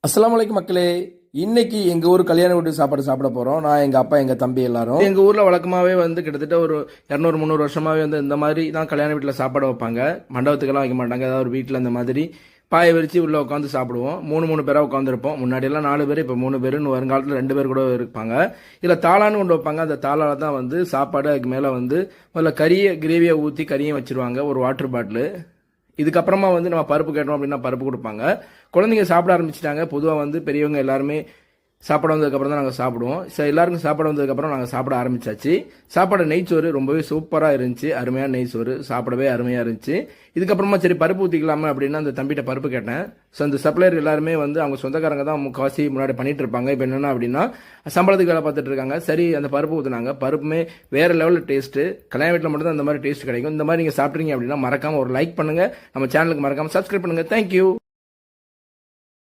அஸ்ஸலாமு அலைக்கும் மக்களே. இன்னைக்கு எங்க ஊர் கல்யாண வீட்டு சாப்பாடு சாப்பிட போறோம். நான், எங்க அப்பா, எங்க தம்பி எல்லாரும். எங்க ஊர்ல வழக்கமாவே கிட்டத்தட்ட ஒரு 200-300 வருஷமாவே இந்த மாதிரி தான் கல்யாண வீட்டுல சாப்பாடு வைப்பாங்க. மண்டபத்துக்கெல்லாம் வைக்க மாட்டாங்க. ஏதாவது ஒரு வீட்டுல இந்த மாதிரி பாய விரிச்சு உள்ள உட்காந்து சாப்பிடுவோம். மூணு பேரா உட்காந்துருப்போம். முன்னாடி எல்லாம் 4 பேர், இப்ப 3 பேர், வருங்காலத்துல 2 பேர் கூட இருப்பாங்க. இதுல தாளான்னு கொண்டு வைப்பாங்க. அந்த தாளால தான் சாப்பாடு. அதுக்கு மேல முதல்ல கிரேவியை ஊத்தி கறியும் வச்சிருவாங்க. ஒரு வாட்டர் பாட்டில். இதுக்கப்புறமா நம்ம பருப்பு கேட்டோம் அப்படின்னா பருப்பு கொடுப்பாங்க. குழந்தைங்க சாப்பிட ஆரம்பிச்சிட்டாங்க. பொதுவாக பெரியவங்க எல்லாருமே சாப்பாடு வந்ததுக்கப்புறம் தான் நாங்கள் சாப்பிடுவோம். எல்லாருக்கும் சாப்பாடு வந்ததுக்கப்புறம் நாங்கள் சாப்பிட ஆரம்பிச்சாச்சு. சாப்பாடு நெய்ச்சோறு ரொம்பவே சூப்பராக இருந்துச்சு. அருமையான நெய்ச்சோறு, சாப்பிடவே அருமையாக இருந்துச்சு. இதுக்கப்புறமா சரி பருப்பு ஊற்றிக்கலாமா அப்படின்னா அந்த தம்பிகிட்ட பருப்பு கேட்டேன். ஸோ அந்த சப்ளையர் எல்லாருமே அவங்க சொந்தக்காரங்க தான் முக்காசி முன்னாடி பண்ணிட்டு இருப்பாங்க. இப்போ என்னென்னா அப்படின்னா சம்பளத்துக்கு வேலை பார்த்துட்டு இருக்காங்க. சரி அந்த பருப்பு ஊற்றுனாங்க. பருப்புமே வேற லெவலில் டேஸ்ட்டு. கல்யாண வீட்டில் மட்டும் தான் இந்த மாதிரி டேஸ்ட் கிடைக்கும். இந்த மாதிரி நீங்கள் சாப்பிட்றீங்க அப்படின்னா மறக்காம ஒரு லைக் பண்ணுங்க. நம்ம சேனலுக்கு மறக்காம சப்ஸ்கிரைப் பண்ணுங்க. தேங்க்யூ.